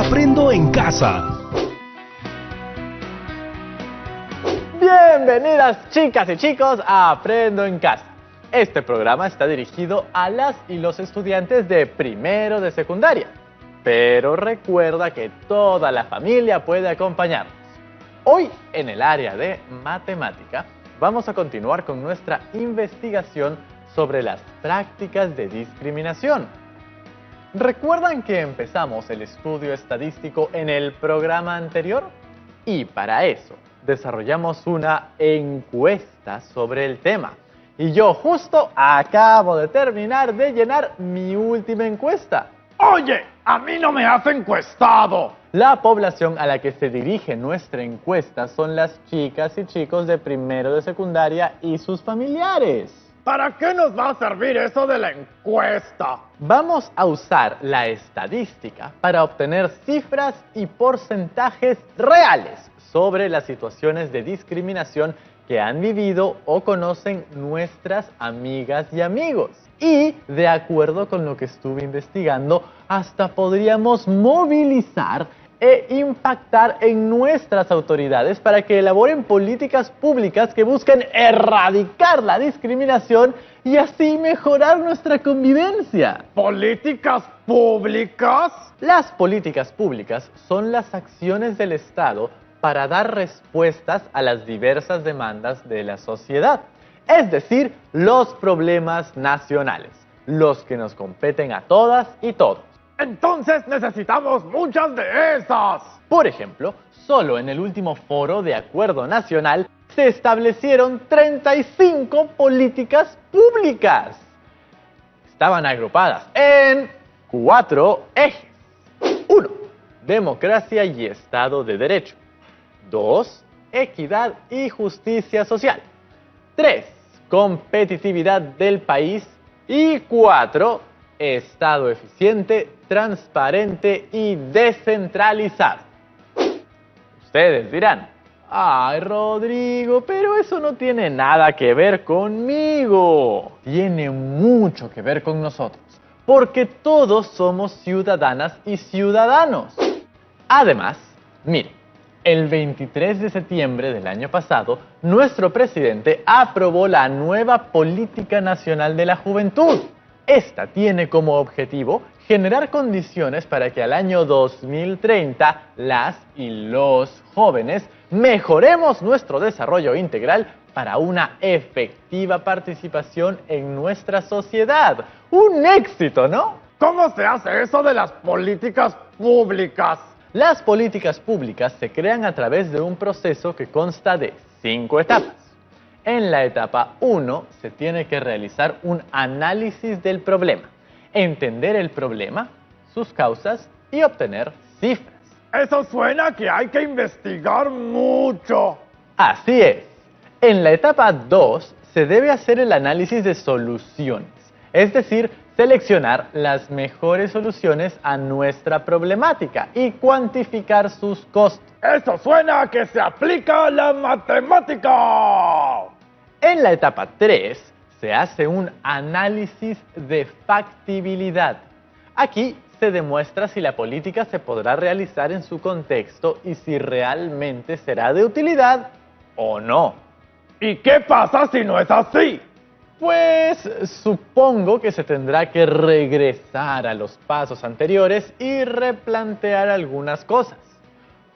Aprendo en Casa. Bienvenidas chicas y chicos a Aprendo en Casa. Este programa está dirigido a las y los estudiantes de primero de secundaria. Pero recuerda que toda la familia puede acompañarnos. Hoy, en el área de matemática, vamos a continuar con nuestra investigación sobre las prácticas de discriminación. ¿Recuerdan que empezamos el estudio estadístico en el programa anterior? Y para eso desarrollamos una encuesta sobre el tema. Y yo justo acabo de terminar de llenar mi última encuesta. Oye, a mí no me has encuestado. La población a la que se dirige nuestra encuesta son las chicas y chicos de primero de secundaria y sus familiares. ¿Para qué nos va a servir eso de la encuesta? Vamos a usar la estadística para obtener cifras y porcentajes reales sobre las situaciones de discriminación que han vivido o conocen nuestras amigas y amigos. Y, de acuerdo con lo que estuve investigando, hasta podríamos movilizar e impactar en nuestras autoridades para que elaboren políticas públicas que busquen erradicar la discriminación y así mejorar nuestra convivencia. ¿Políticas públicas? Las políticas públicas son las acciones del Estado para dar respuestas a las diversas demandas de la sociedad, es decir, los problemas nacionales, los que nos competen a todas y todos. Entonces necesitamos muchas de esas. Por ejemplo, solo en el último foro de Acuerdo Nacional se establecieron 35 políticas públicas. Estaban agrupadas en 4 ejes. 1. Democracia y Estado de Derecho. 2. Equidad y justicia social. 3. Competitividad del país. Y 4. Estado eficiente, transparente y descentralizado. Ustedes dirán, ay Rodrigo, pero eso no tiene nada que ver conmigo. Tiene mucho que ver con nosotros, porque todos somos ciudadanas y ciudadanos. Además, miren, el 23 de septiembre del año pasado, nuestro presidente aprobó la nueva Política Nacional de la Juventud. Esta tiene como objetivo generar condiciones para que al año 2030 las y los jóvenes mejoremos nuestro desarrollo integral para una efectiva participación en nuestra sociedad. ¡Un éxito!, ¿no? ¿Cómo se hace eso de las políticas públicas? Las políticas públicas se crean a través de un proceso que consta de 5 etapas. En la etapa 1 se tiene que realizar un análisis del problema, entender el problema, sus causas y obtener cifras. Eso suena que hay que investigar mucho. Así es. En la etapa 2 se debe hacer el análisis de soluciones, es decir, seleccionar las mejores soluciones a nuestra problemática y cuantificar sus costos. Eso suena a que se aplica la matemática. En la etapa 3 se hace un análisis de factibilidad. Aquí se demuestra si la política se podrá realizar en su contexto y si realmente será de utilidad o no. ¿Y qué pasa si no es así? Pues supongo que se tendrá que regresar a los pasos anteriores y replantear algunas cosas.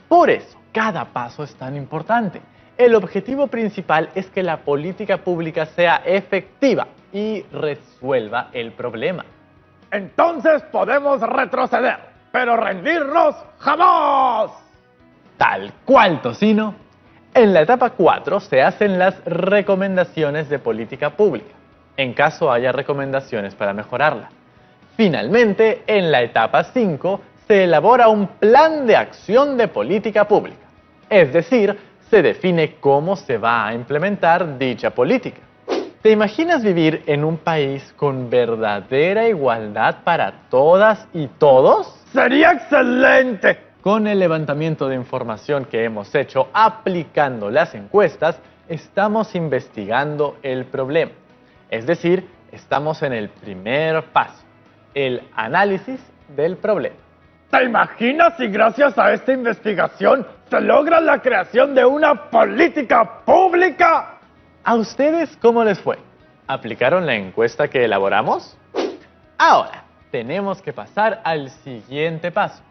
Por eso, cada paso es tan importante. El objetivo principal es que la política pública sea efectiva y resuelva el problema. Entonces podemos retroceder, pero rendirnos jamás. Tal cual, Tocino. En la etapa 4 se hacen las recomendaciones de política pública, en caso haya recomendaciones para mejorarla. Finalmente, en la etapa 5 se elabora un plan de acción de política pública, es decir, se define cómo se va a implementar dicha política. ¿Te imaginas vivir en un país con verdadera igualdad para todas y todos? ¡Sería excelente! Con el levantamiento de información que hemos hecho aplicando las encuestas, estamos investigando el problema. Es decir, estamos en el primer paso, el análisis del problema. ¿Te imaginas si gracias a esta investigación se logra la creación de una política pública? ¿A ustedes cómo les fue? ¿Aplicaron la encuesta que elaboramos? Ahora, tenemos que pasar al siguiente paso.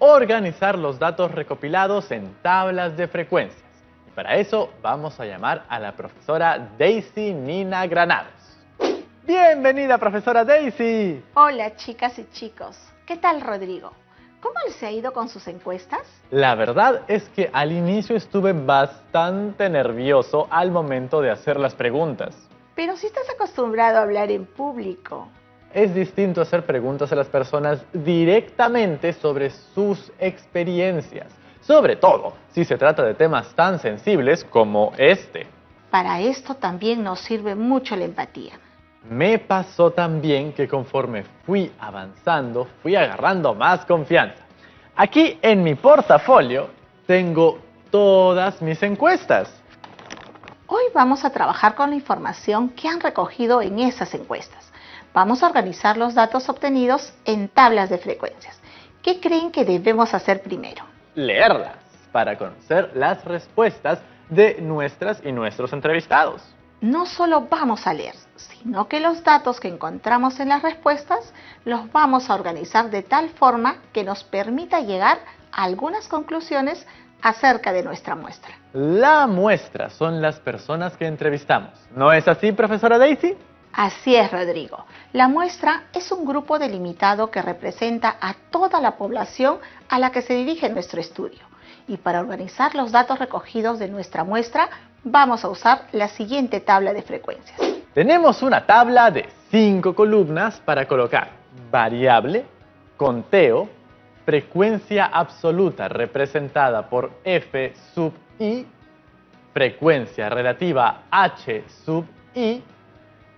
Organizar los datos recopilados en tablas de frecuencias. Y para eso vamos a llamar a la profesora Daisy Nina Granados. ¡Bienvenida, profesora Daisy! Hola, chicas y chicos. ¿Qué tal, Rodrigo? ¿Cómo les ha ido con sus encuestas? La verdad es que al inicio estuve bastante nervioso al momento de hacer las preguntas. Pero si estás acostumbrado a hablar en público. Es distinto hacer preguntas a las personas directamente sobre sus experiencias, sobre todo si se trata de temas tan sensibles como este. Para esto también nos sirve mucho la empatía. Me pasó también que conforme fui avanzando, fui agarrando más confianza. Aquí en mi portafolio tengo todas mis encuestas. Hoy vamos a trabajar con la información que han recogido en esas encuestas. Vamos a organizar los datos obtenidos en tablas de frecuencias. ¿Qué creen que debemos hacer primero? Leerlas para conocer las respuestas de nuestras y nuestros entrevistados. No solo vamos a leer, sino que los datos que encontramos en las respuestas los vamos a organizar de tal forma que nos permita llegar a algunas conclusiones acerca de nuestra muestra. La muestra son las personas que entrevistamos. ¿No es así, profesora Daisy? Así es, Rodrigo. La muestra es un grupo delimitado que representa a toda la población a la que se dirige nuestro estudio. Y para organizar los datos recogidos de nuestra muestra, vamos a usar la siguiente tabla de frecuencias. Tenemos una tabla de 5 columnas para colocar variable, conteo, frecuencia absoluta representada por F sub i, frecuencia relativa H sub i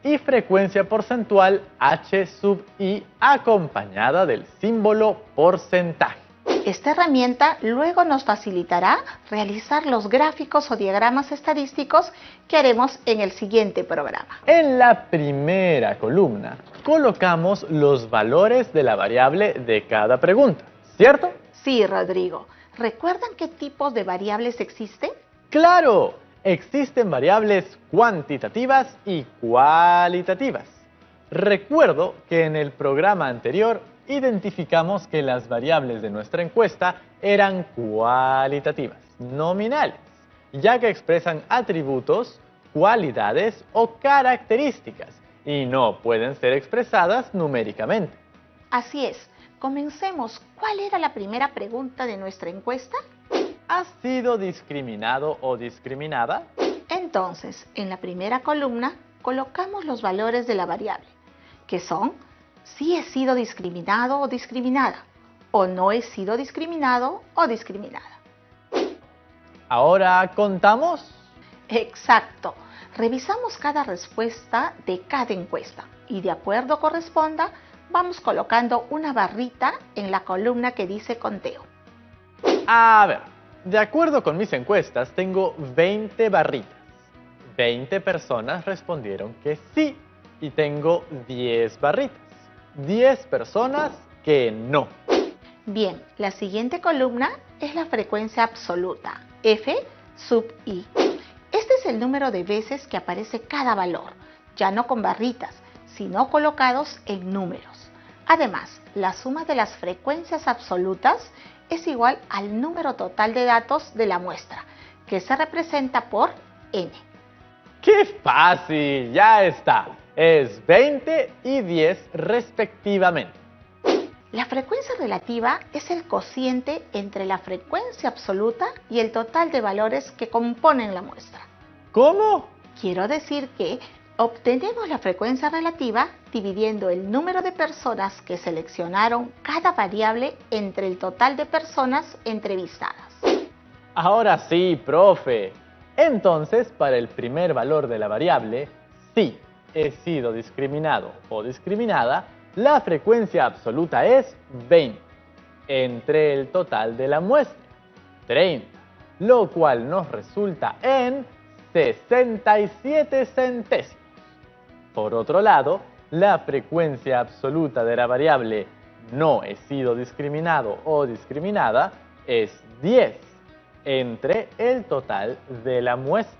y frecuencia porcentual H sub i acompañada del símbolo porcentaje. Esta herramienta luego nos facilitará realizar los gráficos o diagramas estadísticos que haremos en el siguiente programa. En la primera columna colocamos los valores de la variable de cada pregunta, ¿cierto? Sí, Rodrigo. ¿Recuerdan qué tipos de variables existen? ¡Claro! Existen variables cuantitativas y cualitativas. Recuerdo que en el programa anterior identificamos que las variables de nuestra encuesta eran cualitativas, nominales, ya que expresan atributos, cualidades o características y no pueden ser expresadas numéricamente. Así es. Comencemos. ¿Cuál era la primera pregunta de nuestra encuesta? ¿Has sido discriminado o discriminada? Entonces, en la primera columna colocamos los valores de la variable, que son si he sido discriminado o discriminada, o no he sido discriminado o discriminada. ¿Ahora contamos? Exacto. Revisamos cada respuesta de cada encuesta y de acuerdo corresponda, vamos colocando una barrita en la columna que dice conteo. A ver, de acuerdo con mis encuestas, tengo 20 barritas. 20 personas respondieron que sí y tengo 10 barritas. 10 personas que no. Bien, la siguiente columna es la frecuencia absoluta, F sub i. Este es el número de veces que aparece cada valor, ya no con barritas, sino colocados en números. Además, la suma de las frecuencias absolutas es igual al número total de datos de la muestra, que se representa por n. ¡Qué fácil! Ya está. Es 20 y 10 respectivamente. La frecuencia relativa es el cociente entre la frecuencia absoluta y el total de valores que componen la muestra. ¿Cómo? Quiero decir que obtenemos la frecuencia relativa dividiendo el número de personas que seleccionaron cada variable entre el total de personas entrevistadas. Ahora sí, profe. Entonces, para el primer valor de la variable, sí he sido discriminado o discriminada, la frecuencia absoluta es 20, entre el total de la muestra, 30, lo cual nos resulta en 67 centésimos. Por otro lado, la frecuencia absoluta de la variable no he sido discriminado o discriminada es 10 entre el total de la muestra,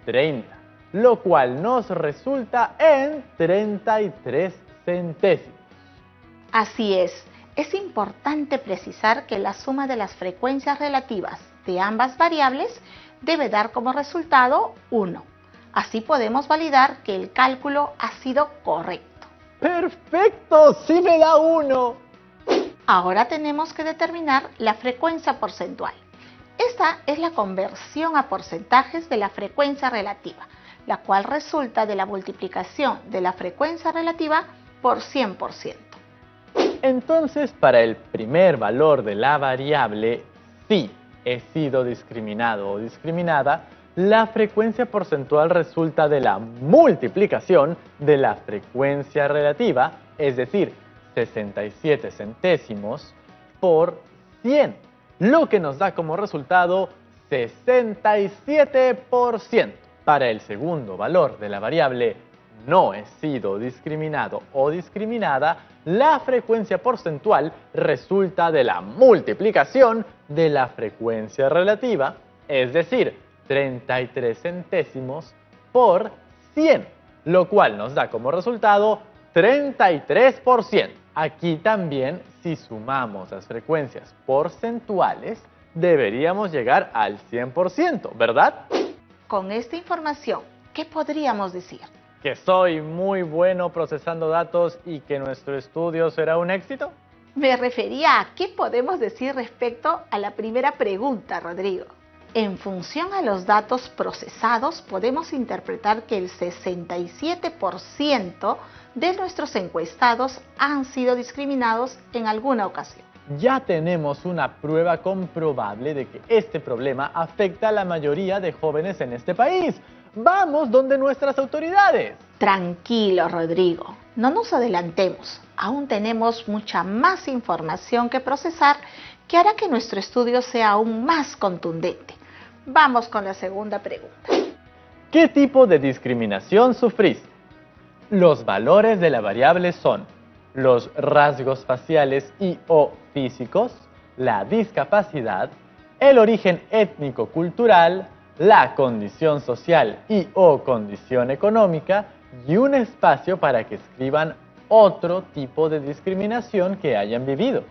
30, lo cual nos resulta en 33 centésimos. Así es importante precisar que la suma de las frecuencias relativas de ambas variables debe dar como resultado 1. Así podemos validar que el cálculo ha sido correcto. ¡Perfecto! ¡Sí me da 1! Ahora tenemos que determinar la frecuencia porcentual. Esta es la conversión a porcentajes de la frecuencia relativa, la cual resulta de la multiplicación de la frecuencia relativa por 100%. Entonces, para el primer valor de la variable sí he sido discriminado o discriminada, la frecuencia porcentual resulta de la multiplicación de la frecuencia relativa, es decir, 67 centésimos por 100, lo que nos da como resultado 67%. Para el segundo valor de la variable no he sido discriminado o discriminada, la frecuencia porcentual resulta de la multiplicación de la frecuencia relativa, es decir, 33 centésimos por 100, lo cual nos da como resultado 33%. Aquí también, si sumamos las frecuencias porcentuales, deberíamos llegar al 100%, ¿verdad? Con esta información, ¿qué podríamos decir? ¿Que soy muy bueno procesando datos y que nuestro estudio será un éxito? Me refería a qué podemos decir respecto a la primera pregunta, Rodrigo. En función a los datos procesados, podemos interpretar que el 67% de nuestros encuestados han sido discriminados en alguna ocasión. Ya tenemos una prueba comprobable de que este problema afecta a la mayoría de jóvenes en este país. ¡Vamos donde nuestras autoridades! Tranquilo, Rodrigo, no nos adelantemos. Aún tenemos mucha más información que procesar que hará que nuestro estudio sea aún más contundente. Vamos con la segunda pregunta. ¿Qué tipo de discriminación sufriste? Los valores de la variable son los rasgos faciales y o físicos, la discapacidad, el origen étnico-cultural, la condición social y o condición económica y un espacio para que escriban otro tipo de discriminación que hayan vivido.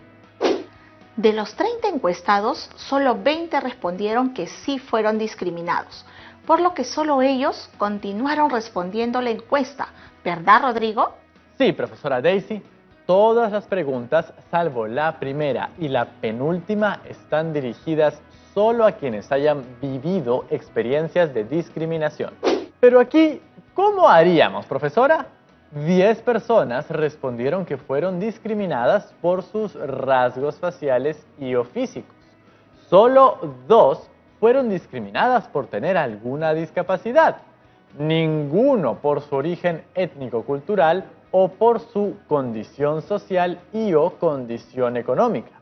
De los 30 encuestados, solo 20 respondieron que sí fueron discriminados, por lo que solo ellos continuaron respondiendo la encuesta. ¿Verdad, Rodrigo? Sí, profesora Daisy. Todas las preguntas, salvo la primera y la penúltima, están dirigidas solo a quienes hayan vivido experiencias de discriminación. Pero aquí, ¿cómo haríamos, profesora? 10 personas respondieron que fueron discriminadas por sus rasgos faciales y o físicos. Solo 2 fueron discriminadas por tener alguna discapacidad. Ninguno por su origen étnico-cultural o por su condición social y o condición económica.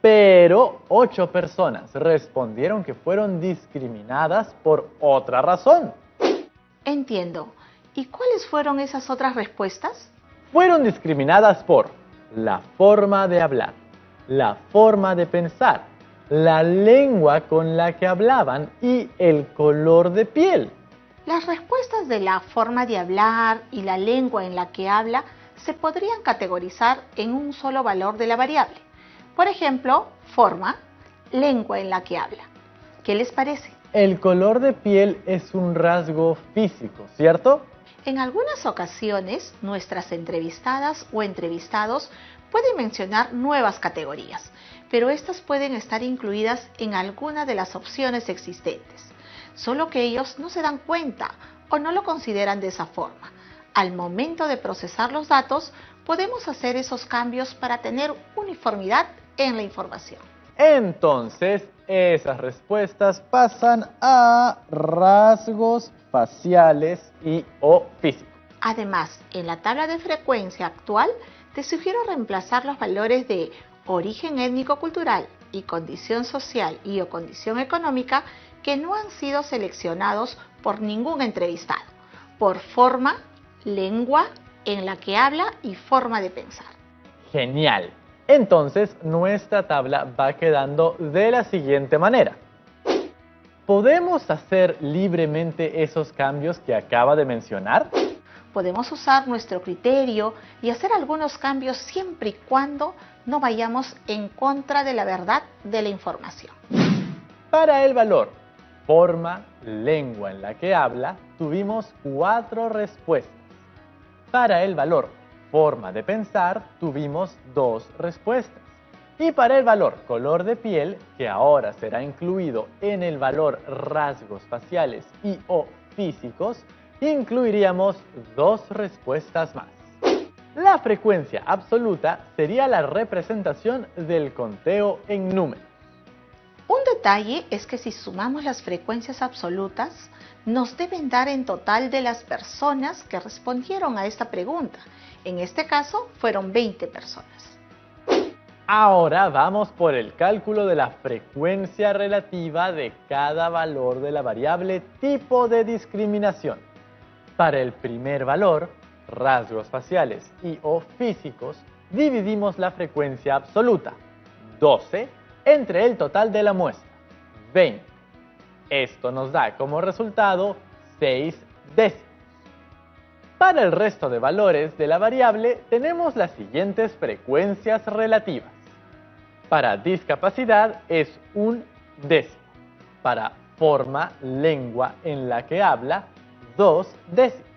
Pero 8 personas respondieron que fueron discriminadas por otra razón. Entiendo. ¿Y cuáles fueron esas otras respuestas? Fueron discriminadas por la forma de hablar, la forma de pensar, la lengua con la que hablaban y el color de piel. Las respuestas de la forma de hablar y la lengua en la que habla se podrían categorizar en un solo valor de la variable. Por ejemplo, forma, lengua en la que habla. ¿Qué les parece? El color de piel es un rasgo físico, ¿cierto? En algunas ocasiones, nuestras entrevistadas o entrevistados pueden mencionar nuevas categorías, pero estas pueden estar incluidas en alguna de las opciones existentes, solo que ellos no se dan cuenta o no lo consideran de esa forma. Al momento de procesar los datos, podemos hacer esos cambios para tener uniformidad en la información. Entonces, esas respuestas pasan a rasgos faciales y o físicos. Además, en la tabla de frecuencia actual, te sugiero reemplazar los valores de origen étnico-cultural y condición social y o condición económica que no han sido seleccionados por ningún entrevistado, por forma, lengua en la que habla y forma de pensar. Genial. Entonces, nuestra tabla va quedando de la siguiente manera. ¿Podemos hacer libremente esos cambios que acaba de mencionar? Podemos usar nuestro criterio y hacer algunos cambios siempre y cuando no vayamos en contra de la verdad de la información. Para el valor forma, lengua en la que habla, tuvimos 4 respuestas. Para el valor forma de pensar, tuvimos 2 respuestas. Y para el valor color de piel, que ahora será incluido en el valor rasgos faciales y o físicos, incluiríamos 2 respuestas más. La frecuencia absoluta sería la representación del conteo en números. Un detalle es que si sumamos las frecuencias absolutas, nos deben dar en total de las personas que respondieron a esta pregunta. En este caso, fueron 20 personas. Ahora vamos por el cálculo de la frecuencia relativa de cada valor de la variable tipo de discriminación. Para el primer valor, rasgos faciales y o físicos, dividimos la frecuencia absoluta, 12, entre el total de la muestra, 20. Esto nos da como resultado 6 décimos. Para el resto de valores de la variable tenemos las siguientes frecuencias relativas. Para discapacidad es 1 décimo. Para forma, lengua en la que habla, 2 décimos.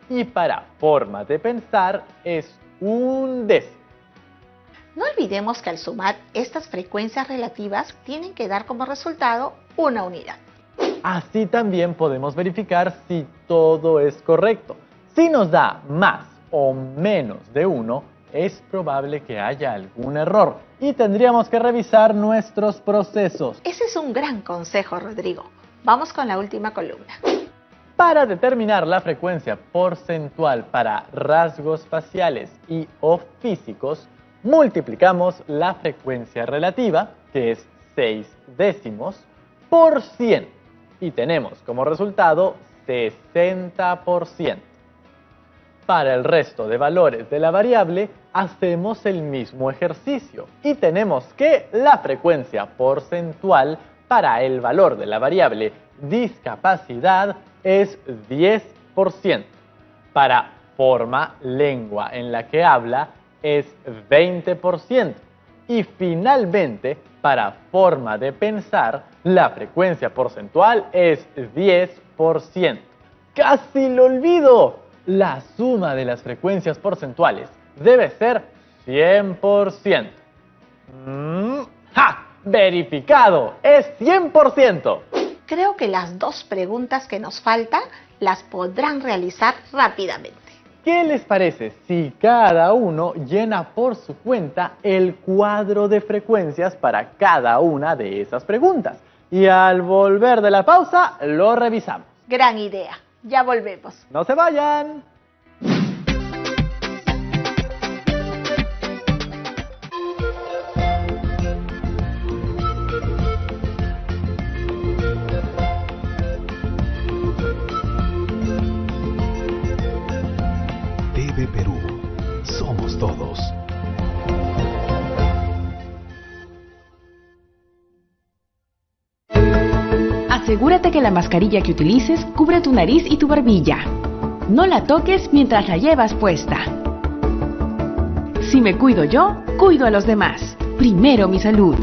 Y para forma de pensar es 1 décimo. No olvidemos que al sumar estas frecuencias relativas tienen que dar como resultado una unidad. Así también podemos verificar si todo es correcto. Si nos da más o menos de 1, es probable que haya algún error y tendríamos que revisar nuestros procesos. Ese es un gran consejo, Rodrigo. Vamos con la última columna. Para determinar la frecuencia porcentual para rasgos faciales y o físicos, multiplicamos la frecuencia relativa, que es 6 décimos, por 100 y tenemos como resultado 60%. Para el resto de valores de la variable, hacemos el mismo ejercicio y tenemos que la frecuencia porcentual para el valor de la variable discapacidad es 10%. Para forma, lengua en la que habla es 20%. Y finalmente, para forma de pensar, la frecuencia porcentual es 10%. ¡Casi lo olvido! La suma de las frecuencias porcentuales debe ser 100%. ¡Ja! ¡Verificado! ¡Es 100%! Creo que las 2 preguntas que nos faltan las podrán realizar rápidamente. ¿Qué les parece si cada uno llena por su cuenta el cuadro de frecuencias para cada una de esas preguntas? Y al volver de la pausa, lo revisamos. Gran idea. Ya volvemos. ¡No se vayan! TV Perú. Somos todos. Asegúrate que la mascarilla que utilices cubre tu nariz y tu barbilla. No la toques mientras la llevas puesta. Si me cuido yo, cuido a los demás. Primero mi salud.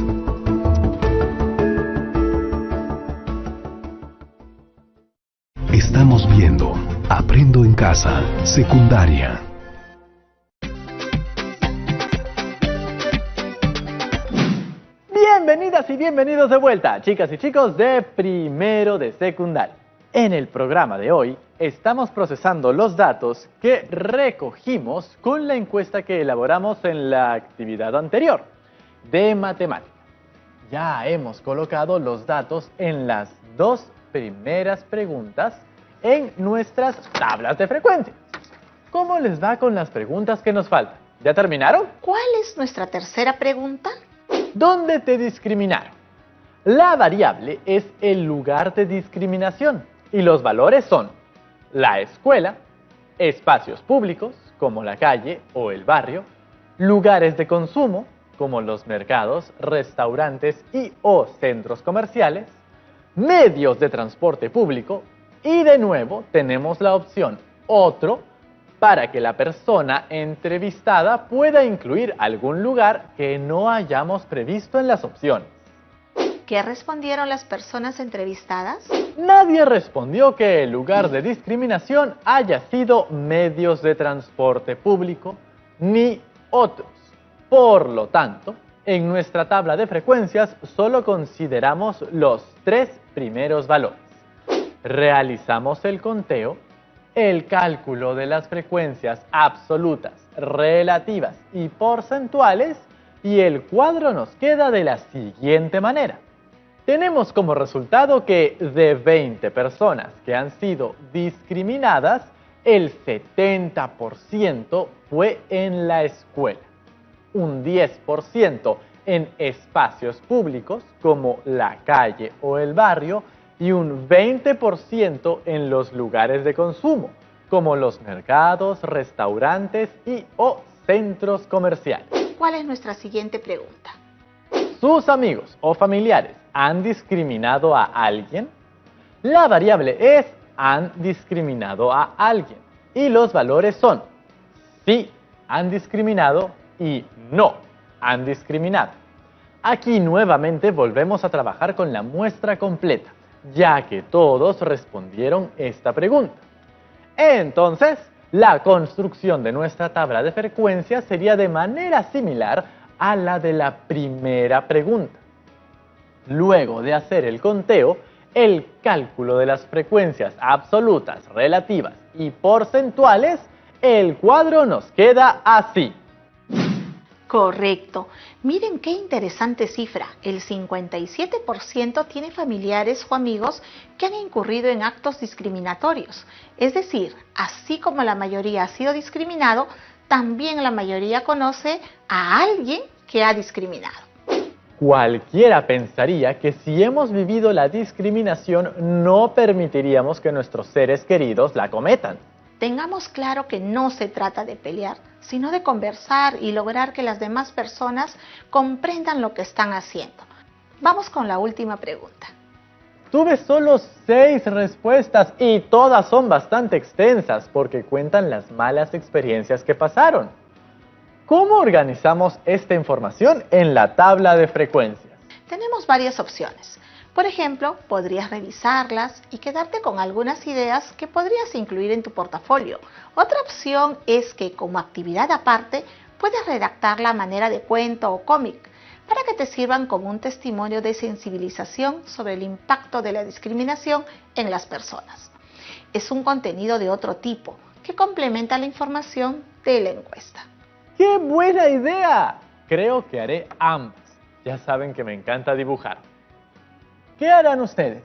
Estamos viendo Aprendo en Casa, secundaria. Bienvenidas y bienvenidos de vuelta, chicas y chicos de primero de secundaria. En el programa de hoy estamos procesando los datos que recogimos con la encuesta que elaboramos en la actividad anterior de matemáticas. Ya hemos colocado los datos en las 2 primeras preguntas en nuestras tablas de frecuencias. ¿Cómo les va con las preguntas que nos faltan? ¿Ya terminaron? ¿Cuál es nuestra tercera pregunta? ¿Dónde te discriminaron? La variable es el lugar de discriminación y los valores son la escuela, espacios públicos como la calle o el barrio, lugares de consumo como los mercados, restaurantes y o centros comerciales, medios de transporte público y de nuevo tenemos la opción otro para que la persona entrevistada pueda incluir algún lugar que no hayamos previsto en las opciones. ¿Qué respondieron las personas entrevistadas? Nadie respondió que el lugar de discriminación haya sido medios de transporte público ni otros. Por lo tanto, en nuestra tabla de frecuencias solo consideramos los 3 primeros valores. Realizamos el conteo, el cálculo de las frecuencias absolutas, relativas y porcentuales y el cuadro nos queda de la siguiente manera. Tenemos como resultado que de 20 personas que han sido discriminadas, el 70% fue en la escuela, un 10% en espacios públicos como la calle o el barrio y un 20% en los lugares de consumo como los mercados, restaurantes y o centros comerciales. ¿Cuál es nuestra siguiente pregunta? ¿Sus amigos o familiares han discriminado a alguien? La variable es han discriminado a alguien y los valores son sí han discriminado y no han discriminado. Aquí nuevamente volvemos a trabajar con la muestra completa, ya que todos respondieron esta pregunta. Entonces, la construcción de nuestra tabla de frecuencias sería de manera similar a la de la primera pregunta. Luego de hacer el conteo, el cálculo de las frecuencias absolutas, relativas y porcentuales, el cuadro nos queda así. Correcto. Miren qué interesante cifra. El 57% tiene familiares o amigos que han incurrido en actos discriminatorios. Es decir, así como la mayoría ha sido discriminado, también la mayoría conoce a alguien que ha discriminado. Cualquiera pensaría que si hemos vivido la discriminación, no permitiríamos que nuestros seres queridos la cometan. Tengamos claro que no se trata de pelear, sino de conversar y lograr que las demás personas comprendan lo que están haciendo. Vamos con la última pregunta. Tuve solo 6 respuestas y todas son bastante extensas porque cuentan las malas experiencias que pasaron. ¿Cómo organizamos esta información en la tabla de frecuencias? Tenemos varias opciones. Por ejemplo, podrías revisarlas y quedarte con algunas ideas que podrías incluir en tu portafolio. Otra opción es que como actividad aparte puedes redactarla a manera de cuento o cómic para que te sirvan como un testimonio de sensibilización sobre el impacto de la discriminación en las personas. Es un contenido de otro tipo que complementa la información de la encuesta. ¡Qué buena idea! Creo que haré ambas. Ya saben que me encanta dibujar. ¿Qué harán ustedes?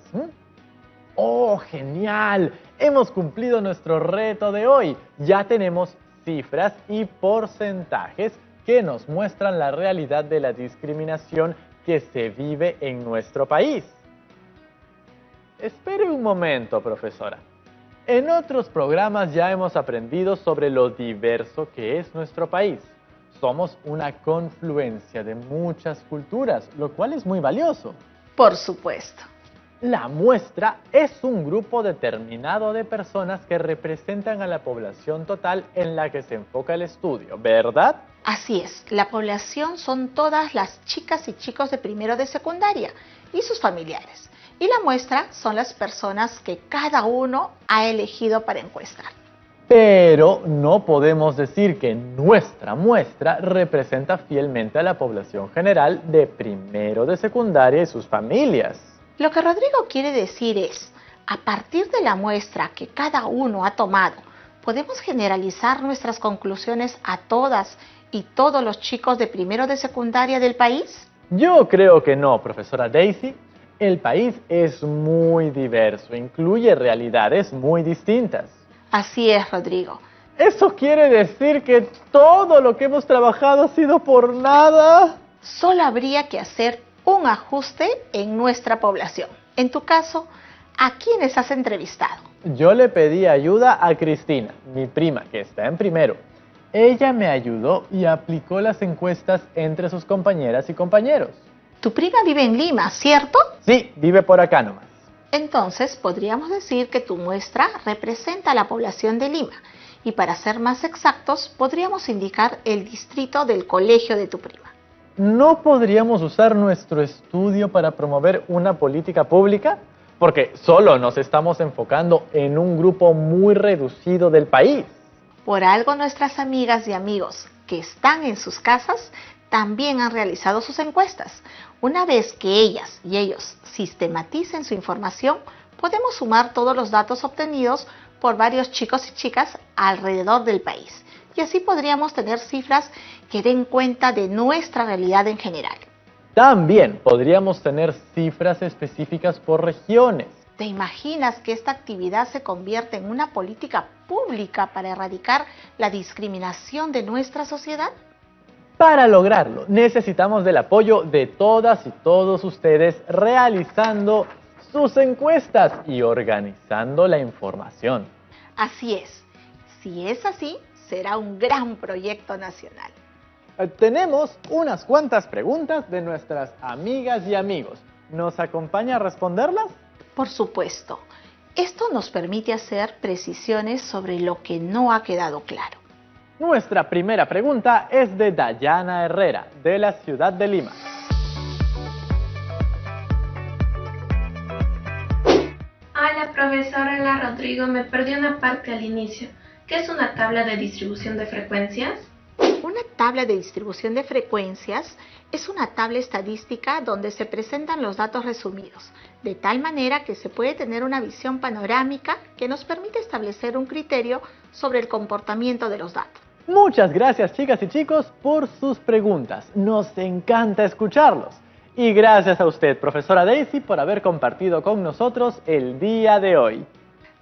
¡Oh, genial! Hemos cumplido nuestro reto de hoy. Ya tenemos cifras y porcentajes que nos muestran la realidad de la discriminación que se vive en nuestro país. Espere un momento, profesora. En otros programas ya hemos aprendido sobre lo diverso que es nuestro país. Somos una confluencia de muchas culturas, lo cual es muy valioso. Por supuesto. La muestra es un grupo determinado de personas que representan a la población total en la que se enfoca el estudio, ¿verdad? Así es, la población son todas las chicas y chicos de primero de secundaria y sus familiares. Y la muestra son las personas que cada uno ha elegido para encuestar. Pero no podemos decir que nuestra muestra representa fielmente a la población general de primero de secundaria y sus familias. Lo que Rodrigo quiere decir es, a partir de la muestra que cada uno ha tomado, ¿podemos generalizar nuestras conclusiones a todas y todos los chicos de primero de secundaria del país? Yo creo que no, profesora Daisy. El país es muy diverso, incluye realidades muy distintas. Así es, Rodrigo. ¿Eso quiere decir que todo lo que hemos trabajado ha sido por nada? Solo habría que hacer un ajuste en nuestra población. En tu caso, ¿a quiénes has entrevistado? Yo le pedí ayuda a Cristina, mi prima, que está en primero. Ella me ayudó y aplicó las encuestas entre sus compañeras y compañeros. Tu prima vive en Lima, ¿cierto? Sí, vive por acá nomás. Entonces podríamos decir que tu muestra representa a la población de Lima y para ser más exactos podríamos indicar el distrito del colegio de tu prima. ¿No podríamos usar nuestro estudio para promover una política pública? Porque solo nos estamos enfocando en un grupo muy reducido del país. Por algo nuestras amigas y amigos que están en sus casas también han realizado sus encuestas. Una vez que ellas y ellos sistematicen su información, podemos sumar todos los datos obtenidos por varios chicos y chicas alrededor del país. Y así podríamos tener cifras que den cuenta de nuestra realidad en general. También podríamos tener cifras específicas por regiones. ¿Te imaginas que esta actividad se convierte en una política pública para erradicar la discriminación de nuestra sociedad? Para lograrlo, necesitamos del apoyo de todas y todos ustedes realizando sus encuestas y organizando la información. Así es. Si es así, será un gran proyecto nacional. Tenemos unas cuantas preguntas de nuestras amigas y amigos. ¿Nos acompaña a responderlas? Por supuesto. Esto nos permite hacer precisiones sobre lo que no ha quedado claro. Nuestra primera pregunta es de Dayana Herrera, de la ciudad de Lima. Hola, profesora Hola, Rodrigo, me perdí una parte al inicio. ¿Qué es una tabla de distribución de frecuencias? Una tabla de distribución de frecuencias es una tabla estadística donde se presentan los datos resumidos, de tal manera que se puede tener una visión panorámica que nos permite establecer un criterio sobre el comportamiento de los datos. Muchas gracias, chicas y chicos, por sus preguntas. Nos encanta escucharlos. Y gracias a usted, profesora Daisy, por haber compartido con nosotros el día de hoy.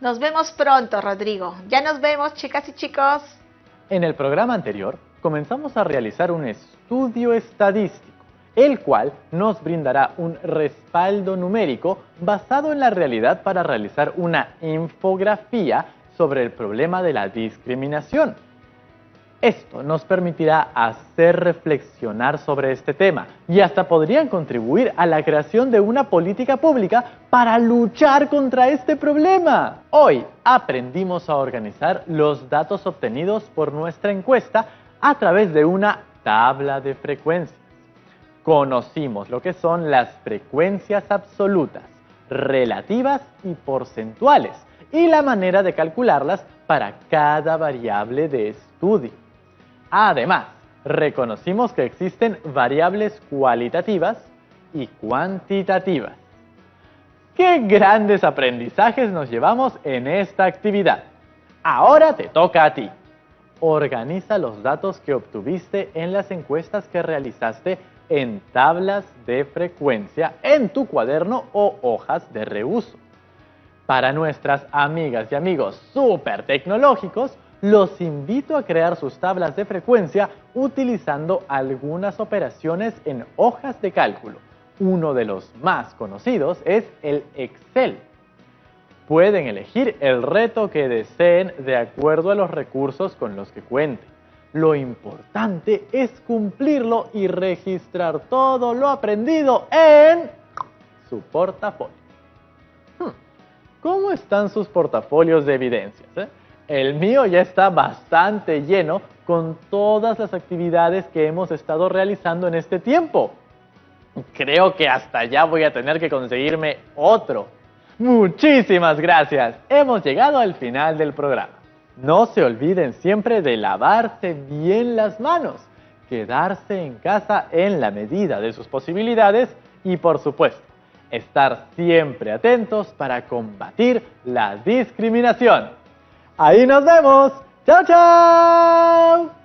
Nos vemos pronto, Rodrigo. Ya nos vemos, chicas y chicos. En el programa anterior, comenzamos a realizar un estudio estadístico, el cual nos brindará un respaldo numérico basado en la realidad para realizar una infografía sobre el problema de la discriminación. Esto nos permitirá hacer reflexionar sobre este tema y hasta podrían contribuir a la creación de una política pública para luchar contra este problema. Hoy aprendimos a organizar los datos obtenidos por nuestra encuesta a través de una tabla de frecuencias. Conocimos lo que son las frecuencias absolutas, relativas y porcentuales y la manera de calcularlas para cada variable de estudio. Además, reconocimos que existen variables cualitativas y cuantitativas. ¡Qué grandes aprendizajes nos llevamos en esta actividad! Ahora te toca a ti. Organiza los datos que obtuviste en las encuestas que realizaste en tablas de frecuencia en tu cuaderno o hojas de reuso. Para nuestras amigas y amigos súper tecnológicos, los invito a crear sus tablas de frecuencia utilizando algunas operaciones en hojas de cálculo. Uno de los más conocidos es el Excel. Pueden elegir el reto que deseen de acuerdo a los recursos con los que cuenten. Lo importante es cumplirlo y registrar todo lo aprendido en su portafolio. ¿Cómo están sus portafolios de evidencias? El mío ya está bastante lleno con todas las actividades que hemos estado realizando en este tiempo. Creo que hasta ya voy a tener que conseguirme otro. Muchísimas gracias. Hemos llegado al final del programa. No se olviden siempre de lavarse bien las manos, quedarse en casa en la medida de sus posibilidades y, por supuesto, estar siempre atentos para combatir la discriminación. Ahí nos vemos. ¡Chao, chao!